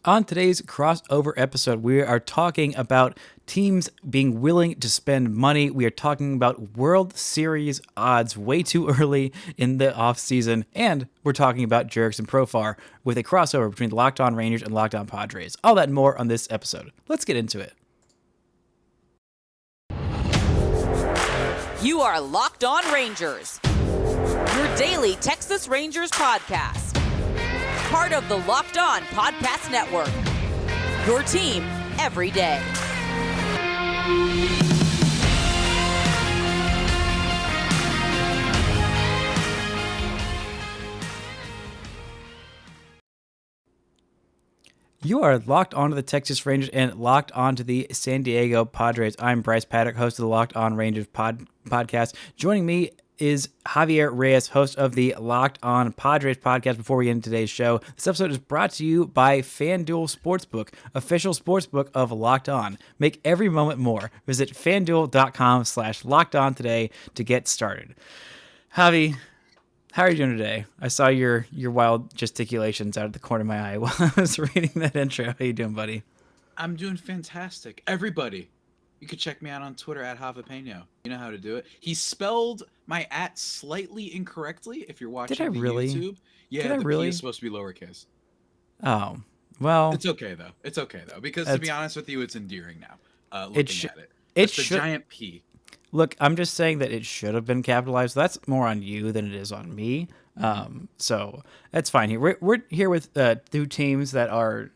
On today's crossover episode, we are talking about teams being willing to spend money. We are talking about World Series odds way too early in the offseason. And we're talking about Jerks and Profar with a crossover between the Locked On Rangers and Locked On Padres. All that and more on this episode. Let's get into it. You are Locked On Rangers, your daily Texas Rangers podcast. Part of the Locked On Podcast Network, your team every day. You are locked onto the Texas Rangers and locked onto the San Diego Padres. I'm Bryce Paddock, host of the Locked On Rangers podcast. Joining me is Javier Reyes, host of the Locked On Padres podcast. Before we get into today's show, this episode is brought to you by Fanduel Sportsbook, official sportsbook of Locked On. Make every moment more. Visit fanduel.com/lockedon today to get started. Javi, how are you doing today? I saw your wild gesticulations out of the corner of my eye while I was reading that intro. How you doing, buddy? I'm doing fantastic. Everybody, you can check me out on Twitter at Javapeno. You know how to do it. He spelled my @ slightly incorrectly if you're watching YouTube. Yeah, the P is supposed to be lowercase. Oh, well. It's okay, though. Because to be honest with you, it's endearing now, looking at it. It's the giant P. Look, I'm just saying that it should have been capitalized. That's more on you than it is on me. So that's fine here. We're here with two teams that are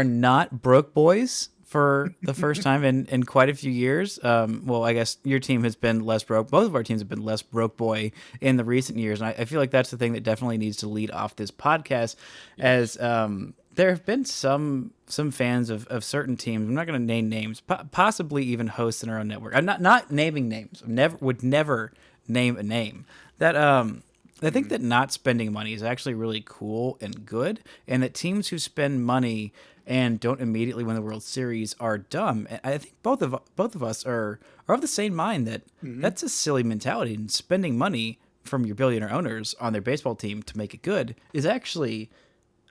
not broke boys for the first time in quite a few years. Well, I guess your team has been less broke. Both of our teams have been less broke boy in the recent years. And I feel like that's the thing that definitely needs to lead off this podcast, as there have been some fans of certain teams. I'm not going to name names, possibly even hosts in our own network. I'm not naming names. Would never name a name. That I think that not spending money is actually really cool and good, and that teams who spend money and don't immediately win the World Series are dumb. And I think both of us are of the same mind that that's a silly mentality, and spending money from your billionaire owners on their baseball team to make it good is actually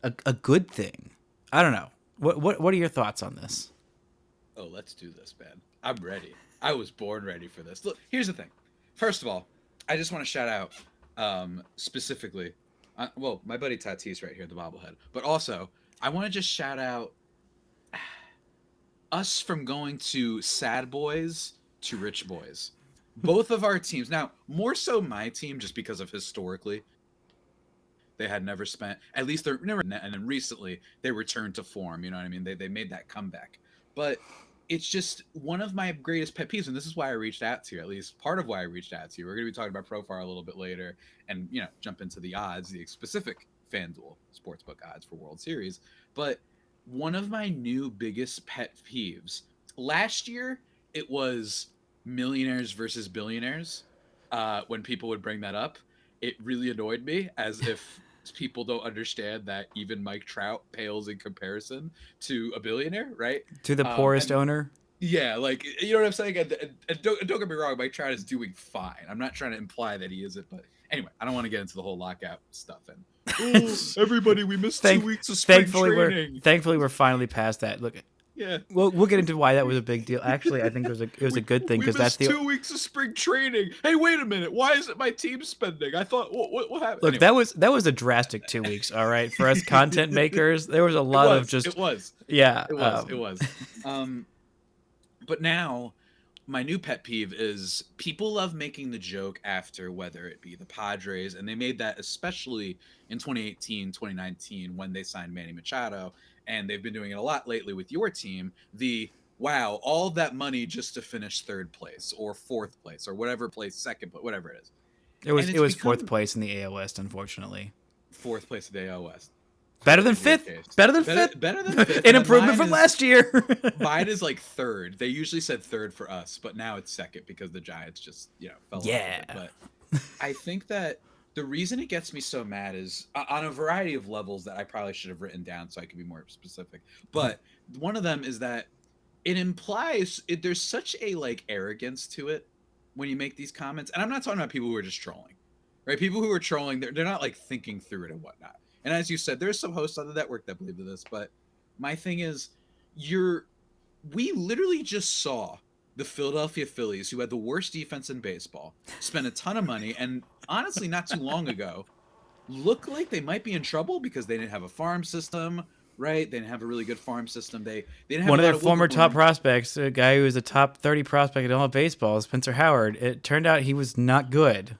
a good thing. I don't know. What are your thoughts on this? Oh, let's do this, man. I'm ready. I was born ready for this. Look, here's the thing. First of all, I just want to shout out specifically, my buddy Tatis right here, the bobblehead. But also, I want to just shout out us from going to sad boys to rich boys. Both of our teams. Now, more so my team, just because of historically, they had never spent, at least they're never, and then recently they returned to form. You know what I mean? They made that comeback. But it's just one of my greatest pet peeves, and this is why I reached out to you, at least part of why I reached out to you. We're going to be talking about Profar a little bit later and, jump into the odds, the specific FanDuel Sportsbook odds for World Series. But one of my new biggest pet peeves, last year, it was millionaires versus billionaires. When people would bring that up, it really annoyed me, as if people don't understand that even Mike Trout pales in comparison to a billionaire, right? To the poorest owner? Yeah, like, you know what I'm saying? And don't get me wrong, Mike Trout is doing fine. I'm not trying to imply that he isn't, but anyway, I don't want to get into the whole lockout stuff. And everybody, we missed 2 weeks of spring training. Thankfully, we're finally past that. Look, yeah. We'll get into why that was a big deal. Actually, I think it was a good thing, because that's the 2 weeks of spring training. Hey, wait a minute. Why isn't my team spending? I thought what happened? Look, anyway. that was a drastic 2 weeks. All right, for us content makers, there was a lot of just. It was. But now, my new pet peeve is people love making the joke after, whether it be the Padres, and they made that especially in 2018, 2019 when they signed Manny Machado. And they've been doing it a lot lately with your team. Wow, all that money just to finish third place or fourth place or whatever place, second, but whatever it is. It was fourth place in the AL West, unfortunately. Fourth place in the AL West. Better than fifth. Better than fifth. An improvement from last year. Mine is like third. They usually said third for us, but now it's second because the Giants just fell off. But I think that the reason it gets me so mad is on a variety of levels that I probably should have written down so I could be more specific. But one of them is that it implies there's such a arrogance to it when you make these comments. And I'm not talking about people who are just trolling, right? People who are trolling, they're not thinking through it and whatnot. And as you said, there's some hosts on the network that believe in this, but My thing is, we literally just saw the Philadelphia Phillies, who had the worst defense in baseball, spend a ton of money, and honestly, not too long ago, look like they might be in trouble because they didn't have a farm system, right? They didn't have a really good farm system. They didn't have One a of lot their of former wiggle top room. prospects, a guy who was a top 30 prospect in all of baseball, Spencer Howard. It turned out he was not good.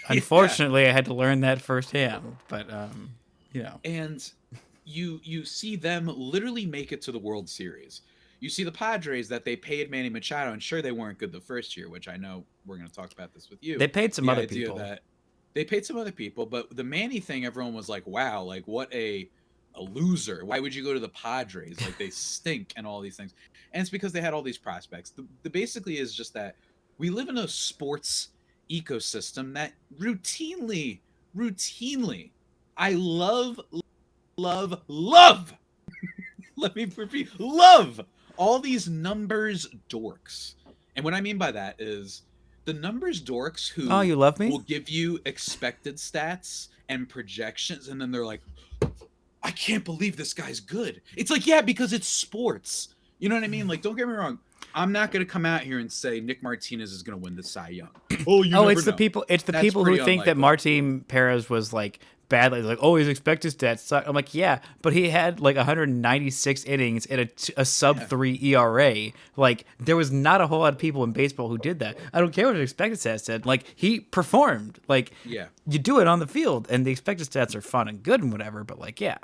Unfortunately, I had to learn that firsthand. But And you see them literally make it to the World Series. You see the Padres that they paid Manny Machado, and sure, they weren't good the first year, which I know we're going to talk about this with you. they paid some The other idea people. that they paid some other people, but the Manny thing, everyone was like, "Wow, like what a loser! Why would you go to the Padres? Like they stink and all these things." And it's because they had all these prospects. The basically is just that we live in a sports ecosystem that routinely, I love. Let me repeat, love all these numbers dorks. And what I mean by that is the numbers dorks Oh, who you love me? will give you expected stats and projections, and then they're like, I can't believe this guy's good. It's like, yeah, because it's sports. You know what I mean? Like, don't get me wrong. I'm not going to come out here and say Nick Martinez is going to win the Cy Young. Oh, you never It's the know. people. It's the That's people who pretty think that unlikely. Martin Perez was like badly. Like, oh, his expected stats suck. I'm like, yeah, but he had like 196 innings and a sub Yeah. 3 ERA. Like, there was not a whole lot of people in baseball who did that. I don't care what his expected stats said. Like, he performed. Like, Yeah. you do it on the field, and the expected stats are fun and good and whatever. But like, yeah.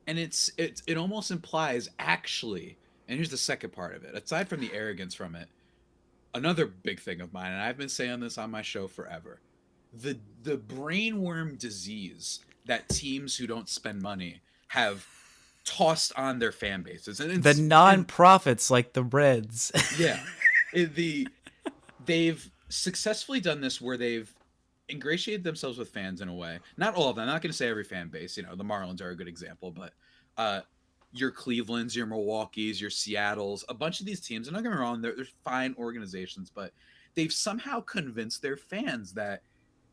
And it almost implies actually, and here's the second part of it, aside from the arrogance from it, another big thing of mine, and I've been saying this on my show forever, the brainworm disease that teams who don't spend money have tossed on their fan bases. The And non-profits like the Reds. yeah, they've successfully done this where they've ingratiated themselves with fans in a way. Not all of them. I'm not going to say every fan base. You know, the Marlins are a good example, but your Clevelands, your Milwaukees, your Seattles, a bunch of these teams. And don't get me wrong, they're fine organizations, but they've somehow convinced their fans that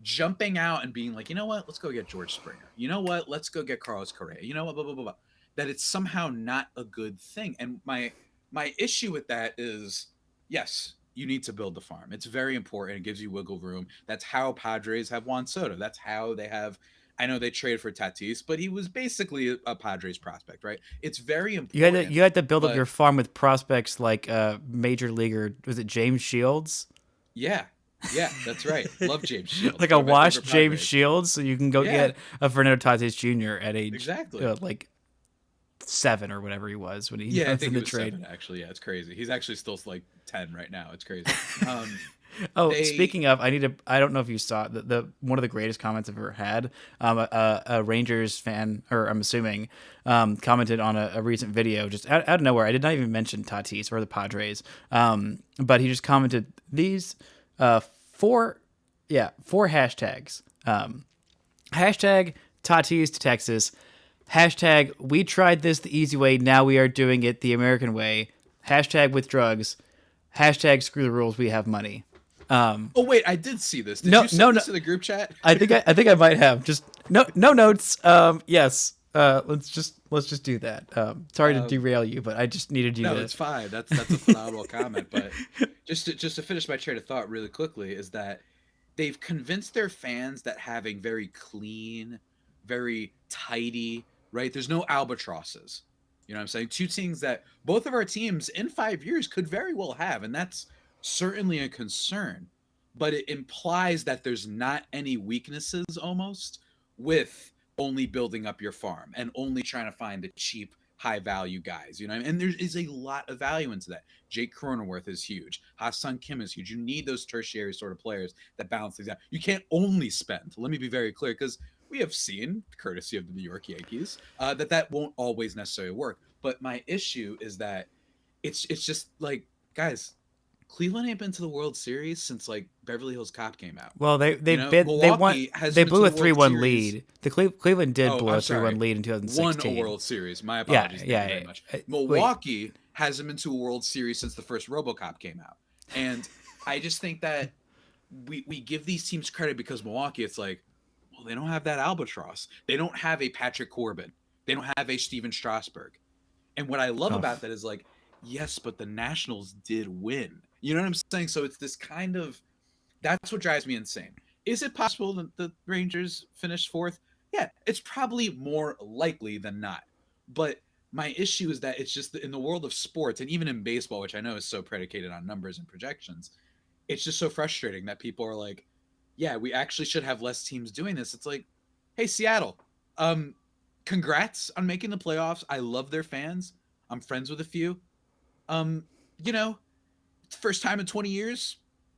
jumping out and being like, you know what, let's go get George Springer. You know what, let's go get Carlos Correa. You know what, blah blah blah blah. That it's somehow not a good thing. And my issue with that is, yes, you need to build the farm. It's very important. It gives you wiggle room. That's how Padres have Juan Soto. That's how they have. I know they traded for Tatis, but he was basically a Padres prospect, right? It's very important. You had to build up but your farm with prospects like major leaguer. Was it James Shields? yeah, yeah, that's right. Love James Shields. Like a One of my washed favorite James Padres. Shields, so you can go Yeah, get a Fernando Tatis Jr. at age exactly. like 7 or whatever he was when he Yeah, I announced think in he the was trade. 7, actually. Yeah, it's crazy. He's actually still like 10 right now. It's crazy. Oh, They speaking of, I don't know if you saw the one of the greatest comments I've ever had. A Rangers fan, or I'm assuming, commented on a recent video just out of nowhere. I did not even mention Tatis or the Padres, but he just commented these four hashtags. Hashtag Tatis to Texas. Hashtag we tried this the easy way. Now we are doing it the American way. Hashtag with drugs. Hashtag screw the rules. We have money. Oh wait, I did see this. Did No, you send no, this no. in the group chat? I think I might have just no notes. Yes. Let's just do that. Sorry to derail you, but I just needed you No, to. it's fine. That's a phenomenal comment. But just to finish my train of thought really quickly is that they've convinced their fans that having very clean, very tidy, right? There's no albatrosses. You know what I'm saying? Two things that both of our teams in 5 years could very well have, and that's certainly a concern. But it implies that there's not any weaknesses almost with only building up your farm and only trying to find the cheap, high value guys. You know what I mean? And there is a lot of value into that. Jake Cronenworth is huge. Ha-Seong Kim is huge. You need those tertiary sort of players that balance things out. You can't only spend. Let me be very clear, because we have seen, courtesy of the New York Yankees, that won't always necessarily work. But my issue is that it's just like, guys, Cleveland ain't been to the World Series since like Beverly Hills Cop came out. Well, they You know, bid, they won. Milwaukee has They been blew to a the World 3-1 Series. lead. The Cleveland did Oh, blow I'm a 3-1 sorry. lead in Won 2016. a World Series. My Yeah, apologies. Thank you very much. Wait. Milwaukee hasn't been to a World Series since the first RoboCop came out. And I just think that we give these teams credit because Milwaukee, it's like, well, they don't have that albatross. They don't have a Patrick Corbin. They don't have a Steven Strasburg. And what I love Oh. about that is like, yes, but the Nationals did win. You know what I'm saying? So it's this kind of, that's what drives me insane. Is it possible that the Rangers finish fourth? Yeah, it's probably more likely than not. But my issue is that it's just in the world of sports, and even in baseball, which I know is so predicated on numbers and projections, it's just so frustrating that people are like, yeah, we actually should have less teams doing this. It's like, hey, Seattle, congrats on making the playoffs. I love their fans. I'm friends with a few. Um, you know, first time in 20 years.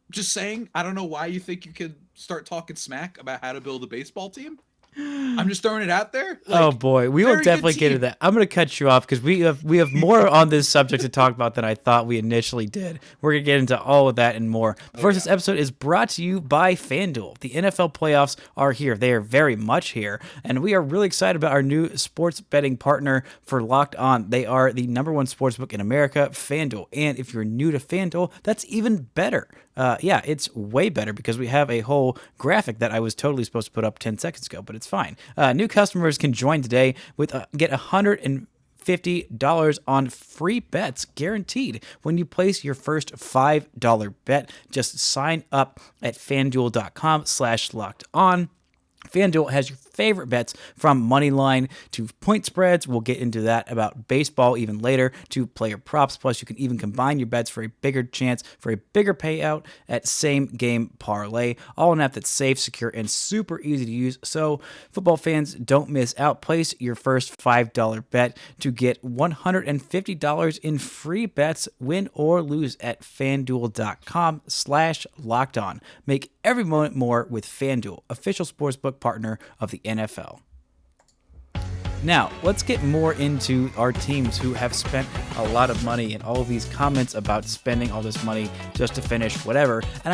Just saying, I don't know why you think you could start talking smack about how to build a baseball team. I'm just throwing it out there. Oh boy, we will definitely get into that. I'm going to cut you off because we have more on this subject to talk about than I thought we initially did. We're going to get into all of that and more. But first, this episode is brought to you by Fanduel. The NFL playoffs are here. They are very much here, and we are really excited about our new sports betting partner for Locked On. They are the number one sportsbook in America, Fanduel. And if you're new to Fanduel, that's even better. Yeah, it's way better because we have a whole graphic that I was totally supposed to put up 10 seconds ago, but it's fine. New customers can join today with get $150 on free bets guaranteed when you place your first $5 bet. Just sign up at fanduel.com/locked-on. FanDuel has your favorite bets from money line to point spreads. We'll get into that about baseball even later, to player props. Plus, you can even combine your bets for a bigger chance for a bigger payout at same game parlay. All in an app that's safe, secure, and super easy to use. So football fans, don't miss out. Place your first $5 bet to get $150 in free bets, win or lose, at fanduel.com/locked-on. Make every moment more with FanDuel, official sportsbook partner of the NFL. Now, let's get more into our teams who have spent a lot of money and all of these comments about spending all this money just to finish whatever. And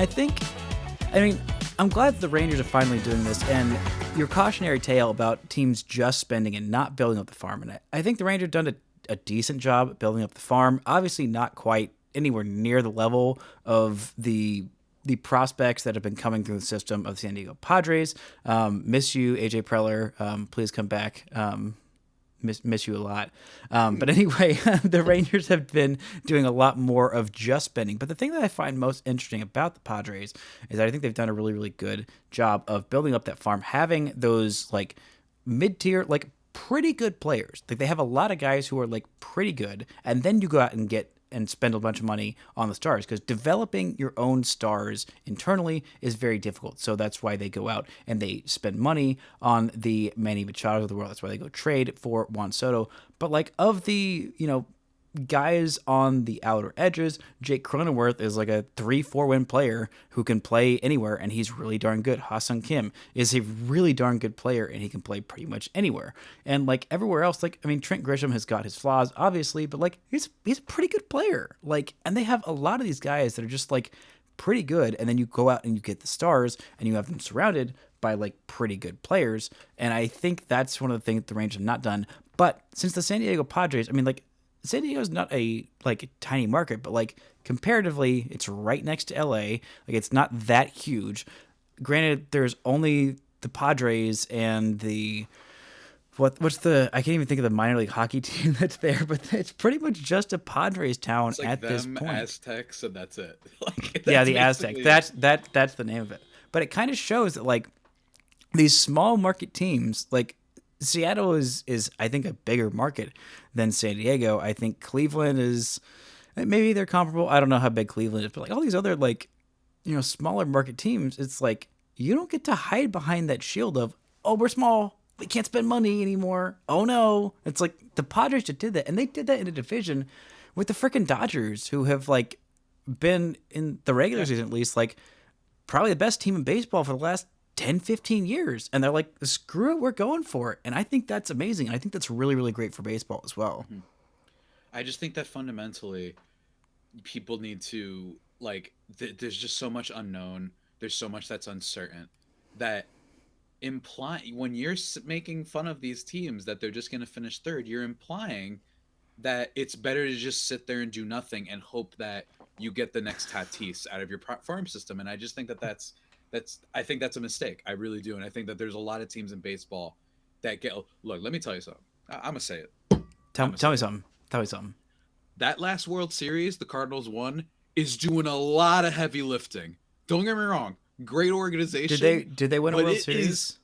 I'm glad that the Rangers are finally doing this, and your cautionary tale about teams just spending and not building up the farm. And I think the Rangers have done a decent job at building up the farm. Obviously not quite anywhere near the level of the prospects that have been coming through the system of the San Diego Padres. Miss you, AJ Preller. Please come back. Miss you a lot. But anyway, the Rangers have been doing a lot more of just spending. But the thing that I find most interesting about the Padres is that I think they've done a really, really good job of building up that farm, having those like mid-tier, like pretty good players. Like they have a lot of guys who are like pretty good, and then you go out and spend a bunch of money on the stars, because developing your own stars internally is very difficult. So that's why they go out and they spend money on the Manny Machados of the world. That's why they go trade for Juan Soto. But like of the, guys on the outer edges, Jake Cronenworth is like a 3-4 win player who can play anywhere, and he's really darn good. Ha-Seong Kim is a really darn good player, and he can play pretty much anywhere. And like everywhere else, Trent Grisham has got his flaws, obviously, but like he's a pretty good player. Like, and they have a lot of these guys that are just like pretty good, and then you go out and you get the stars, and you have them surrounded by like pretty good players. And I think that's one of the things that the Rangers have not done. But since the San Diego Padres, San Diego is not a tiny market, but like comparatively, it's right next to LA. Like it's not that huge. Granted, there's only the Padres and the what's the, I can't even think of the minor league hockey team that's there, but it's pretty much just a Padres town it's like at this them, point. Aztecs, and that's it. Yeah, the Aztecs. That's the name of it. But it kind of shows that like these small market teams, like Seattle is I think a bigger market than San Diego. I think Cleveland is, maybe they're comparable. I don't know how big Cleveland is, but like all these other smaller market teams, it's like you don't get to hide behind that shield of, oh, we're small, we can't spend money anymore. Oh no. It's like the Padres just did that, and they did that in a division with the freaking Dodgers, who have like been in the regular season at least like probably the best team in baseball for the last 10, 15 years. And they're like, screw it, we're going for it. And I think that's amazing. And I think that's really, really great for baseball as well. Mm-hmm. I just think that fundamentally people need to, there's just so much unknown. There's so much that's uncertain that when you're making fun of these teams that they're just going to finish third, you're implying that it's better to just sit there and do nothing and hope that you get the next Tatis out of your farm system. And I just think I think that's a mistake. I really do. And I think that there's a lot of teams in baseball that look, let me tell you something. I'm going to say it. Tell me something. Tell me something. That last World Series the Cardinals won is doing a lot of heavy lifting. Don't get me wrong. Great organization. Did they win a but World it Series? is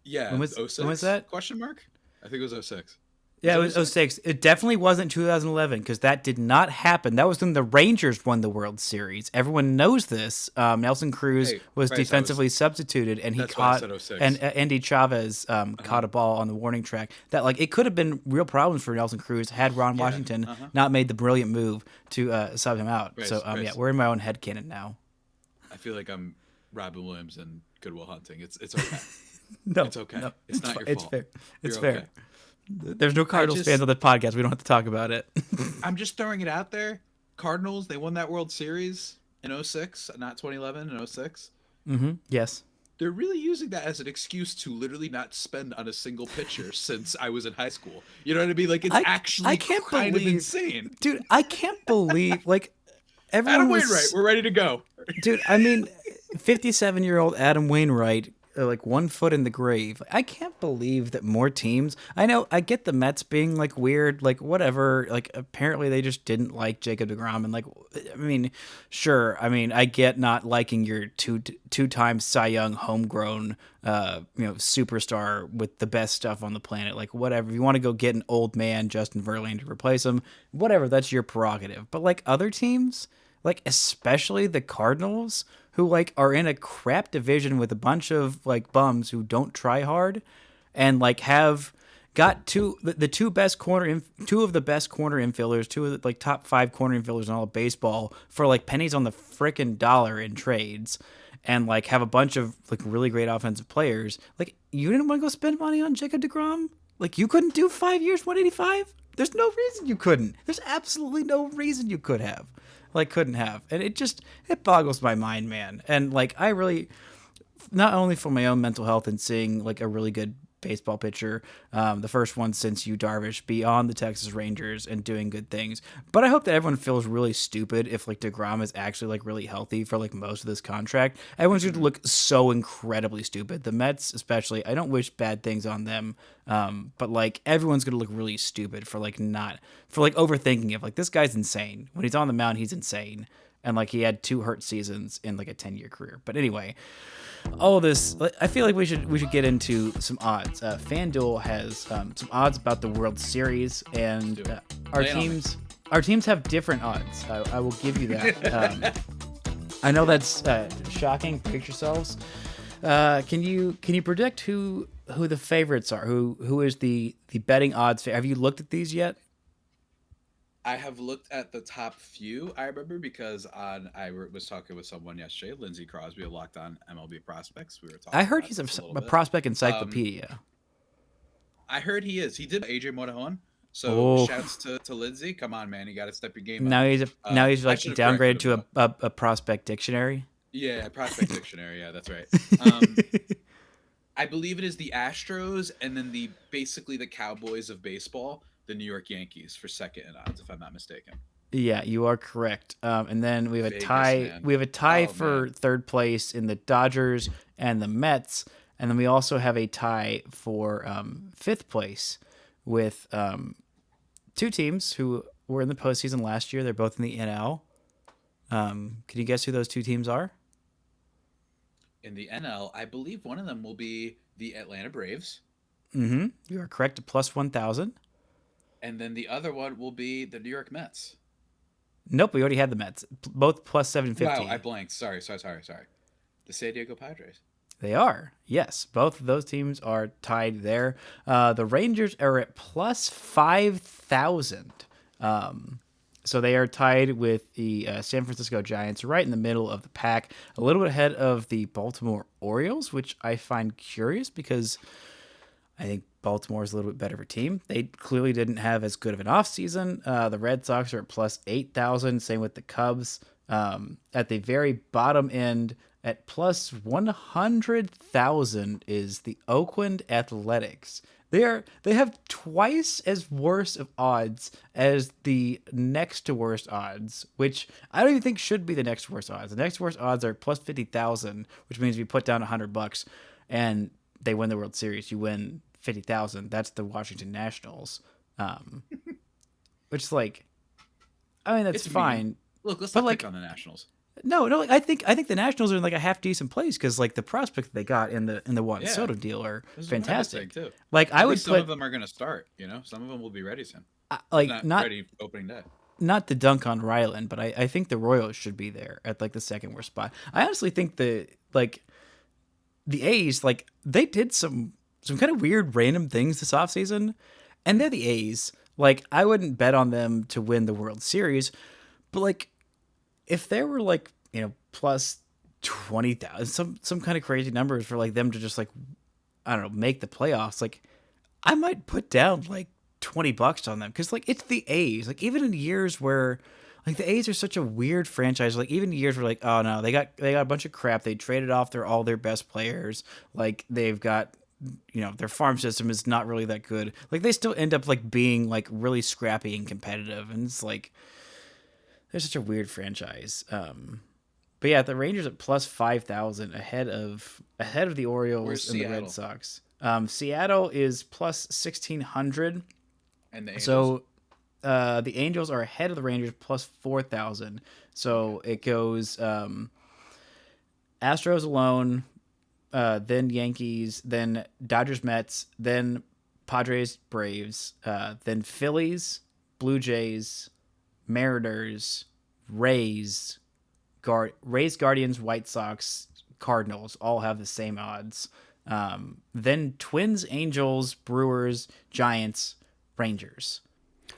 yeah, When was that? Question mark? I think it was 06. Yeah, it was 06. It definitely wasn't 2011 because that did not happen. That was when the Rangers won the World Series. Everyone knows this. Nelson Cruz was defensively substituted, and he That's why I caught said 06. and Andy Chavez caught a ball on the warning track. That like it could have been real problems for Nelson Cruz had Ron Washington not made the brilliant move to sub him out. So yeah, we're in my own headcanon now. I feel like I'm Robin Williams and Good Will Hunting. It's okay. No, it's okay. No, it's not your it's fault. fair. It's You're fair. okay. There's no Cardinals fans on the podcast. We don't have to talk about it. I'm just throwing it out there. Cardinals, they won that World Series in 06, not 2011, in 06. Mm-hmm. Yes. They're really using that as an excuse to literally not spend on a single pitcher since I was in high school. You know what I mean? Like, it's actually kind of insane. Dude, I can't believe, like, everyone Adam Wainwright, we're ready to go. Dude, I mean, 57-year-old Adam Wainwright, like 1 foot in the grave. I can't believe that more teams. I know, I get the Mets being like weird, like whatever. Like apparently they just didn't like Jacob deGrom, and like, I mean, sure. I mean, I get not liking your two-time Cy Young homegrown, superstar with the best stuff on the planet. Like whatever. If you want to go get an old man Justin Verlander to replace him, whatever. That's your prerogative. But like other teams, like especially the Cardinals, who like are in a crap division with a bunch of like bums who don't try hard, and like have got two of the best corner infielders, two of the like top 5 corner infielders in all of baseball for like pennies on the frickin' dollar in trades, and like have a bunch of like really great offensive players. Like you didn't want to go spend money on Jacob deGrom? Like you couldn't do 5 years, 185? There's no reason you couldn't. There's absolutely no reason you could have. Like couldn't have. And it boggles my mind, man. And like I really, not only for my own mental health and seeing like a really good baseball pitcher, the first one since Yu Darvish, be on the Texas Rangers and doing good things, but I hope that everyone feels really stupid if like deGrom is actually like really healthy for like most of this contract. Everyone's going to look so incredibly stupid. The Mets especially, I don't wish bad things on them, but like everyone's going to look really stupid for like overthinking it. Like this guy's insane. When he's on the mound, he's insane. And like he had 2 hurt seasons in like a 10-year career. But anyway, all of this, I feel like we should get into some odds. FanDuel has some odds about the World Series, and our teams have different odds. I will give you that. I know that's shocking. Predict yourselves. Can you predict who the favorites are? Who is the betting odds? Have you looked at these yet? I have looked at the top few. I remember because I was talking with someone yesterday, Lindsey Crosby of Locked On MLB Prospects. We were talking. I heard he's a prospect encyclopedia. I heard he is. He did AJ Monahan. So shouts to Lindsey. Come on, man, you got to step your game up. Now he's like downgraded to a prospect dictionary. Yeah, prospect dictionary. Yeah, that's right. I believe it is the Astros and then basically the Cowboys of baseball. The New York Yankees for second in odds, if I'm not mistaken. Yeah, you are correct. And then we have Vegas, a tie. Man. We have a tie for third place in the Dodgers and the Mets, and then we also have a tie for 5th place with 2 teams who were in the postseason last year. They're both in the NL. Can you guess who those 2 teams are? In the NL, I believe one of them will be the Atlanta Braves. Mm-hmm. You are correct. Plus 1,000. And then the other one will be the New York Mets. Nope, we already had the Mets. Both plus 750. Wow, I blanked. Sorry. The San Diego Padres. They are. Yes, both of those teams are tied there. The Rangers are at plus 5,000. So they are tied with the San Francisco Giants right in the middle of the pack, a little bit ahead of the Baltimore Orioles, which I find curious because I think Baltimore is a little bit better of a team. They clearly didn't have as good of an offseason. The Red Sox are at plus 8,000. Same with the Cubs. At the very bottom end, at plus 100,000 is the Oakland Athletics. They have twice as worse of odds as the next to worst odds, which I don't even think should be the next worst odds. The next worst odds are plus 50,000, which means if you put down $100 and they win the World Series, you win 50,000. That's the Washington Nationals. which is like, I mean, that's It's fine. mean. Look, let's But not like, pick on the Nationals. no, like, I think the Nationals are in like a half decent place because like the prospects they got in the Juan Yeah. Soto deal are This is what I would say, fantastic. too. Like I At would least some put of them are going to start. Some of them will be ready soon. like Not ready opening day. not the dunk on Ryland, but I think the Royals should be there at like the second worst spot. I honestly think the A's, like they did some kind of weird random things this offseason, and they're the A's. Like I wouldn't bet on them to win the World Series, but like if there were like, plus 20,000, some kind of crazy numbers for like them to just like, I don't know, make the playoffs, like I might put down like $20 on them because like it's the A's. Like even in years where like the A's are such a weird franchise, like even years where like, oh no, they got a bunch of crap. They traded off all their best players. Like they've got, their farm system is not really that good. Like they still end up like being like really scrappy and competitive, and it's like they're such a weird franchise. But yeah, the Rangers at plus 5,000 ahead of the Orioles Where's and Seattle? the Red Sox. Seattle is plus 1,600. And the Angels. So the Angels are ahead of the Rangers plus 4,000. So it goes Astros alone, then Yankees, then Dodgers Mets, then Padres Braves, then Phillies, Blue Jays, Mariners, Rays, Guardians, White Sox, Cardinals all have the same odds. Then Twins, Angels, Brewers, Giants, Rangers.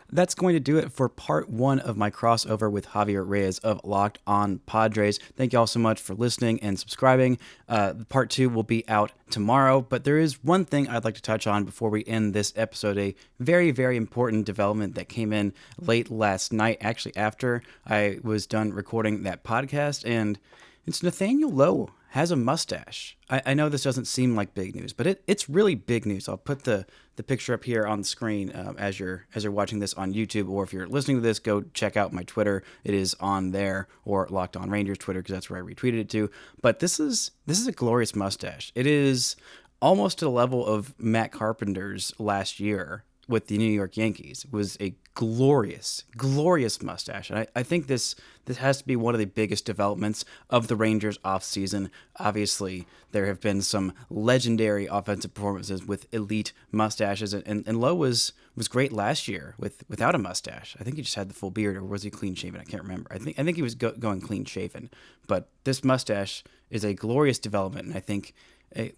That's going to do it for part 1 of my crossover with Javier Reyes of Locked On Padres. Thank you all so much for listening and subscribing. Part 2 will be out tomorrow, but there is one thing I'd like to touch on before we end this episode, a very, very important development that came in late last night, actually after I was done recording that podcast, and it's Nathaniel Lowe has a mustache. I know this doesn't seem like big news, but it's really big news. I'll put the picture up here on the screen as you're watching this on YouTube, or if you're listening to this, go check out my Twitter. It is on there, or Locked On Rangers Twitter, because that's where I retweeted it to. But this is a glorious mustache. It is almost to the level of Matt Carpenter's last year with the New York Yankees. It was a glorious, glorious mustache. And I think this has to be one of the biggest developments of the Rangers offseason. Obviously, there have been some legendary offensive performances with elite mustaches, and Lowe was great last year without a mustache. I think he just had the full beard, or was he clean shaven? I can't remember. I think he was going clean shaven. But this mustache is a glorious development, and I think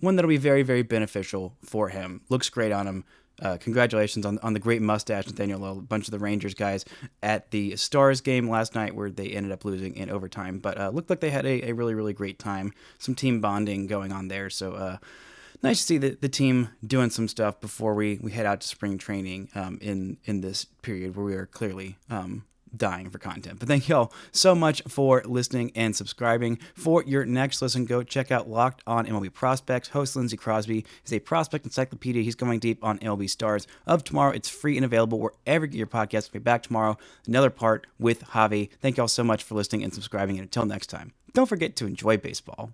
one that'll be very, very beneficial for him. Looks great on him. Congratulations on the great mustache, Nathaniel Lowe. A bunch of the Rangers guys at the Stars game last night where they ended up losing in overtime, but looked like they had a really, really great time. Some team bonding going on there, so nice to see the team doing some stuff before we head out to spring training in this period where we are clearly dying for content. But thank you all so much for listening and subscribing. For your next listen, go check out Locked On MLB Prospects. Host Lindsey Crosby is a prospect encyclopedia. He's going deep on MLB stars of tomorrow. It's free and available wherever you get your podcasts. We'll be back tomorrow. Another part with Javi. Thank you all so much for listening and subscribing. And until next time, don't forget to enjoy baseball.